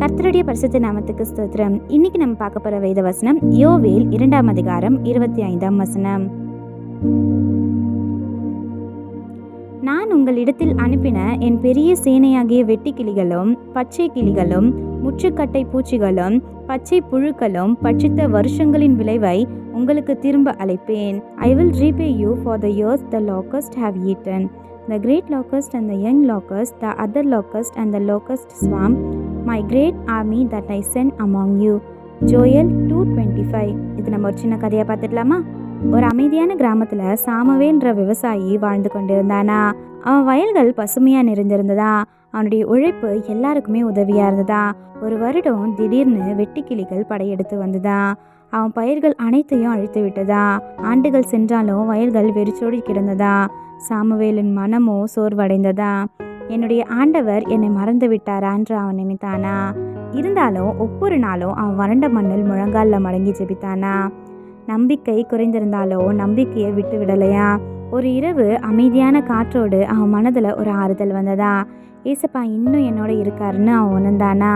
கர்த்தருடைய பரிசுத்த நாமத்துக்கு ஸ்தோத்திரம். இன்னைக்கு நம்ம பார்க்க போற வேத வசனம் யோவேல் 2ஆம் அதிகாரம் 25ஆம் வசனம். நான் உங்களிடத்தில் அனுப்பின என் பெரிய சேனையாகிய வெட்டுக்கிளிகளும் பச்சை கிளிகளும் முற்றுக்கட்டை பூச்சிகளும் பச்சை புழுக்களும் பட்சித்த வருஷங்களின் விளைவை உங்களுக்கு திரும்ப அழைப்பேன். I will repay you for the years the locusts have eaten, the great locust and the young locust, the other locust and the locust swarm, my great army that I sent among you. Joel 2:25. இது நம்ம ஒரு சின்ன கதையை பார்த்துடலாமா? ஒரு அமைதியான கிராமத்துல சாமுவேல்ன்ற விவசாயி வாழ்ந்து கொண்டிருந்தானா. அவன் வயல்கள் பசுமையா நிறைந்திருந்ததா. அவனுடைய உழைப்பு எல்லாருக்குமே உதவியா இருந்ததா. ஒரு வருடம் திடீர்னு வெட்டுக்கிளிகள் படையெடுத்து வந்ததா. அவன் பயிர்கள் அனைத்தையும் அழித்து விட்டதா. ஆண்டுகள் சென்றாலும் வயல்கள் வெறிச்சோடி கிடந்ததா. சாமுவேலின் மனமோ சோர்வடைந்ததா. என்னுடைய ஆண்டவர் என்னை மறந்து விட்டாரா என்று அவன் நினைத்தானா. இருந்தாலும் ஒவ்வொரு நாளும் அவன் வறண்ட மண்ணில் முழங்காலில் மடங்கி ஜெபித்தானா. நம்பிக்கை குறைந்திருந்தாலோ நம்பிக்கையை விட்டு விடலையா. ஒரு இரவு அமைதியான காற்றோடு அவன் மனதில் ஒரு ஆறுதல் வந்ததா. ஏசப்பா இன்னும் என்னோட இருக்காருன்னு அவன் உணர்ந்தானா.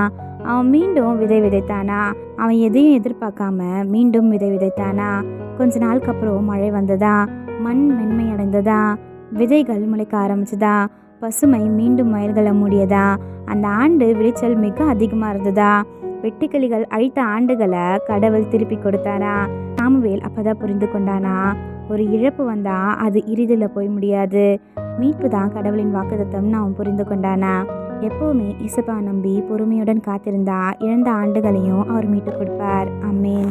அவன் மீண்டும் விதை விதைத்தானா. அவன் எதையும் எதிர்பார்க்காம மீண்டும் விதை விதைத்தானா. கொஞ்ச நாளுக்கு அப்புறம் மழை வந்ததா. மண் மென்மை அடைந்ததா. விதைகள் முளைக்க ஆரம்பிச்சதா. பசுமை மீண்டும் வயல்களை மூடியதா. அந்த ஆண்டு விளைச்சல் மிக அதிகமாக இருந்ததா. வெட்டுக்கிளிகள் அழித்த ஆண்டுகளை கடவுள் திருப்பி கொடுத்தாரா. சாமுவேல் அப்பதான் புரிந்து கொண்டானா, ஒரு இழப்பு வந்தா அது இறுதியில் போய் முடியாது, மீட்பு தான் கடவுளின் வாக்குத்தத்தம்னு அவன் புரிந்து கொண்டானா. எப்பவுமே இயேசுவை நம்பி பொறுமையுடன் காத்திருந்தா இழந்த ஆண்டுகளையும் அவர் மீட்டு கொடுப்பார். ஆமென்.